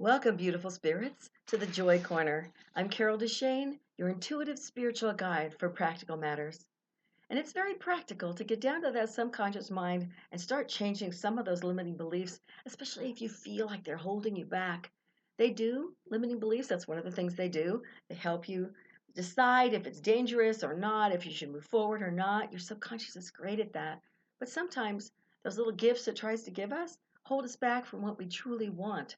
Welcome, beautiful spirits, to the Joy Corner. I'm Carol DeChaine, your intuitive spiritual guide for practical matters. And it's very practical to get down to that subconscious mind and start changing some of those limiting beliefs, especially if you feel like they're holding you back. They do, limiting beliefs, that's one of the things they do. They help you decide if it's dangerous or not, if you should move forward or not. Your subconscious is great at that. But sometimes those little gifts it tries to give us hold us back from what we truly want.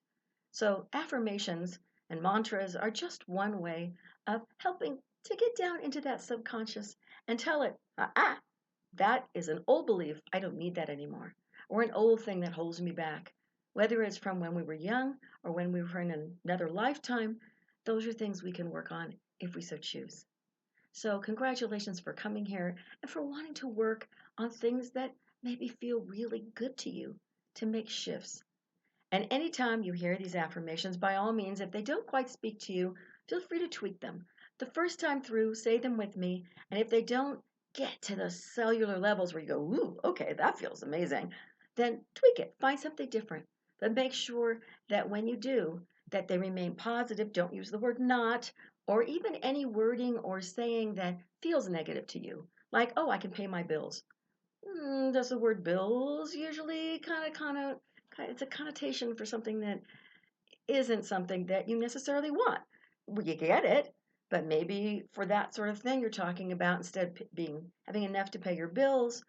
So, affirmations and mantras are just one way of helping to get down into that subconscious and tell it, that is an old belief. I don't need that anymore. Or an old thing that holds me back. Whether it's from when we were young or when we were in another lifetime, those are things we can work on if we so choose. So, congratulations for coming here and for wanting to work on things that maybe feel really good to you to make shifts. And anytime you hear these affirmations, by all means, if they don't quite speak to you, feel free to tweak them. The first time through, say them with me. And if they don't get to the cellular levels where you go, ooh, okay, that feels amazing, then tweak it. Find something different. But make sure that when you do, that they remain positive. Don't use the word not, or even any wording or saying that feels negative to you. Like, oh, I can pay my bills. Does the word bills usually it's a connotation for something that isn't something that you necessarily want. Well, you get it, but maybe for that sort of thing you're talking about, instead of being having enough to pay your bills,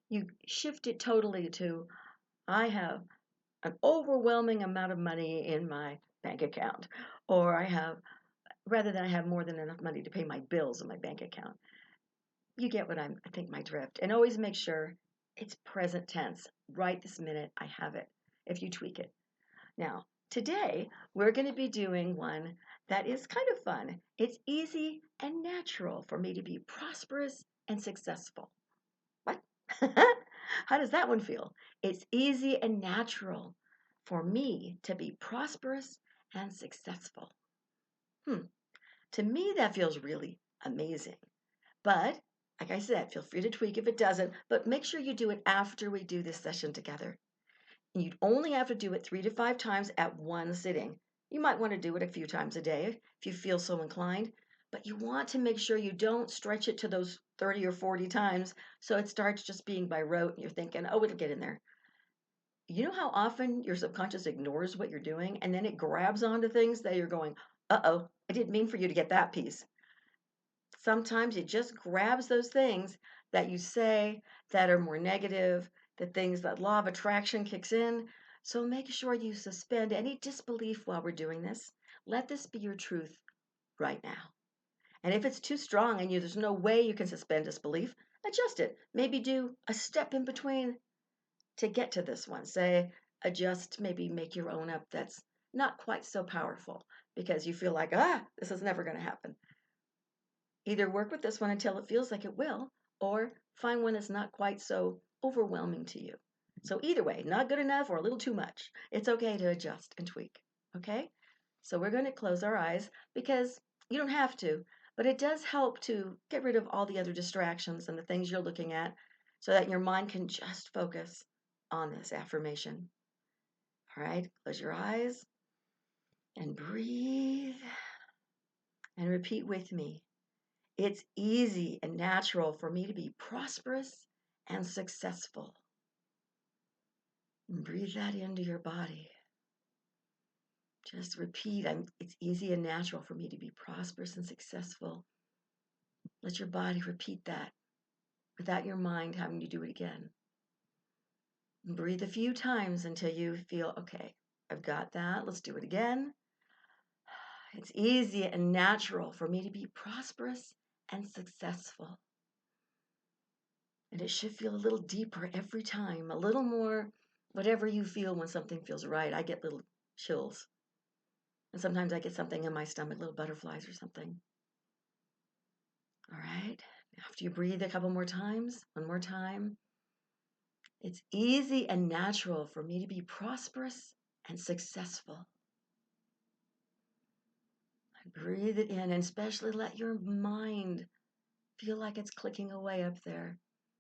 you shift it totally to I have an overwhelming amount of money in my bank account, or I have rather than I have more than enough money to pay my bills in my bank account. You get what I think my drift. And always make sure it's present tense. Right this minute, I have it, if you tweak it. Now, today, we're going to be doing one that is kind of fun. It's easy and natural for me to be prosperous and successful. What? How does that one feel? It's easy and natural for me to be prosperous and successful. Hmm. To me, that feels really amazing. But like I said, feel free to tweak if it doesn't, but make sure you do it after we do this session together. And you'd only have to do it 3 to 5 times at one sitting. You might want to do it a few times a day if you feel so inclined, but you want to make sure you don't stretch it to those 30 or 40 times so it starts just being by rote and you're thinking, oh, it'll get in there. You know how often your subconscious ignores what you're doing and then it grabs onto things that you're going, uh-oh, I didn't mean for you to get that piece. Sometimes it just grabs those things that you say that are more negative, the things that law of attraction kicks in. So make sure you suspend any disbelief while we're doing this. Let this be your truth right now. And if it's too strong and there's no way you can suspend disbelief, adjust it. Maybe do a step in between to get to this one. Say, adjust, maybe make your own up that's not quite so powerful because you feel like, this is never going to happen. Either work with this one until it feels like it will, or find one that's not quite so overwhelming to you. So either way, not good enough or a little too much. It's okay to adjust and tweak. Okay? So we're going to close our eyes because you don't have to, but it does help to get rid of all the other distractions and the things you're looking at so that your mind can just focus on this affirmation. All right? Close your eyes and breathe and repeat with me. It's easy and natural for me to be prosperous and successful. And breathe that into your body. Just repeat, it's easy and natural for me to be prosperous and successful. Let your body repeat that without your mind having to do it again. And breathe a few times until you feel, okay, I've got that. Let's do it again. It's easy and natural for me to be prosperous and successful. And it should feel a little deeper every time, a little more whatever you feel when something feels right. I get little chills. And sometimes I get something in my stomach, little butterflies or something. All right. After you breathe a couple more times, one more time. It's easy and natural for me to be prosperous and successful. Breathe it in and especially let your mind feel like it's clicking away up there.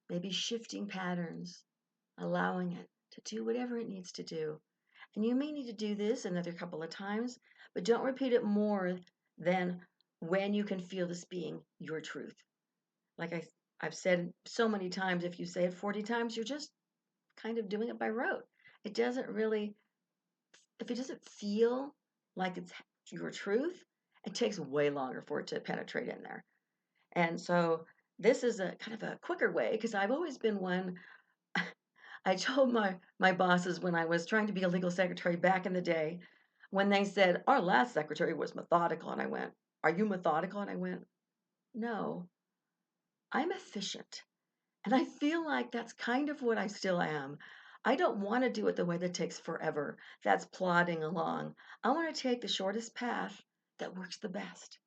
Maybe shifting patterns, allowing it to do whatever it needs to do. And you may need to do this another couple of times, but don't repeat it more than when you can feel this being your truth. Like I've said so many times, if you say it 40 times, you're just kind of doing it by rote. It doesn't really, if it doesn't feel like it's your truth, it takes way longer for it to penetrate in there. And so this is a kind of a quicker way because I've always been one. I told my bosses when I was trying to be a legal secretary back in the day, when they said our last secretary was methodical, and I went, "Are you methodical?" And I went, "No, I'm efficient." And I feel like that's kind of what I still am. I don't want to do it the way that takes forever. That's plodding along. I want to take the shortest path that works the best.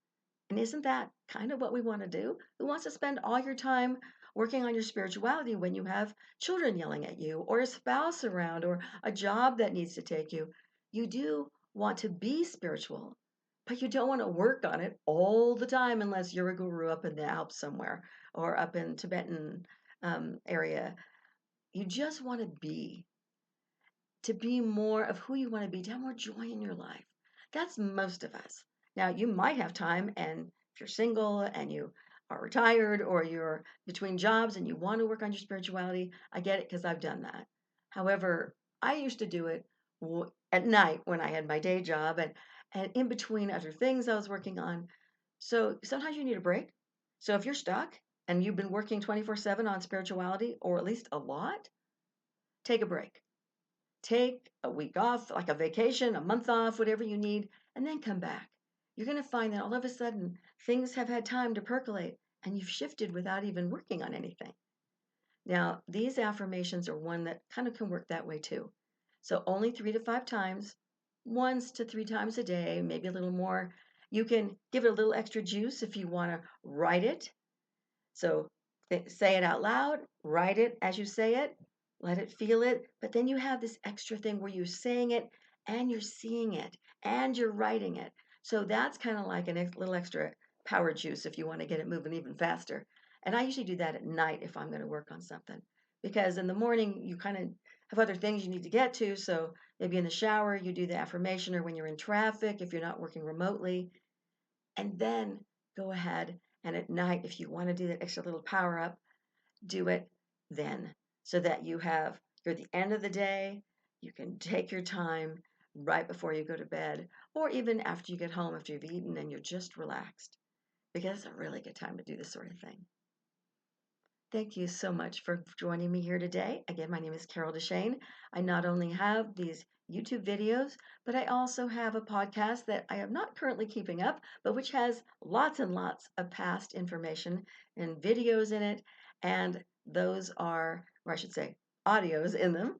And isn't that kind of what we want to do? Who wants to spend all your time working on your spirituality when you have children yelling at you, or a spouse around, or a job that needs to take you? You do want to be spiritual, but you don't want to work on it all the time unless you're a guru up in the Alps somewhere or up in Tibetan area. You just want to be more of who you want to be, to have more joy in your life. That's most of us. Now, you might have time, and if you're single and you are retired or you're between jobs and you want to work on your spirituality, I get it because I've done that. However, I used to do it at night when I had my day job and in between other things I was working on. So sometimes you need a break. So if you're stuck and you've been working 24/7 on spirituality, or at least a lot, take a break. Take a week off, like a vacation, a month off, whatever you need, and then come back. You're going to find that all of a sudden things have had time to percolate and you've shifted without even working on anything. Now, these affirmations are one that kind of can work that way too. So only 3 to 5 times, once to 3 times a day, maybe a little more. You can give it a little extra juice if you want to write it. So say it out loud, write it as you say it, let it feel it. But then you have this extra thing where you're saying it and you're seeing it and you're writing it. So that's kind of like a little extra power juice if you want to get it moving even faster. And I usually do that at night if I'm going to work on something. Because in the morning, you kind of have other things you need to get to. So maybe in the shower, you do the affirmation, or when you're in traffic, if you're not working remotely, and then go ahead and at night, if you want to do that extra little power up, do it then so that you're at the end of the day, you can take your time right before you go to bed, or even after you get home, after you've eaten and you're just relaxed, because it's a really good time to do this sort of thing. Thank you so much for joining me here today. Again, my name is Carol DeChaine. I not only have these YouTube videos, but I also have a podcast that I am not currently keeping up, but which has lots and lots of past information and videos in it. And those are, or I should say, audios in them.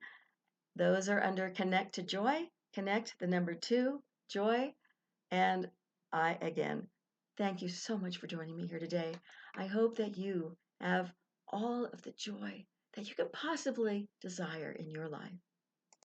Those are under Connect to Joy, Connect the number 2, Joy. And I, again, thank you so much for joining me here today. I hope that you have all of the joy that you could possibly desire in your life.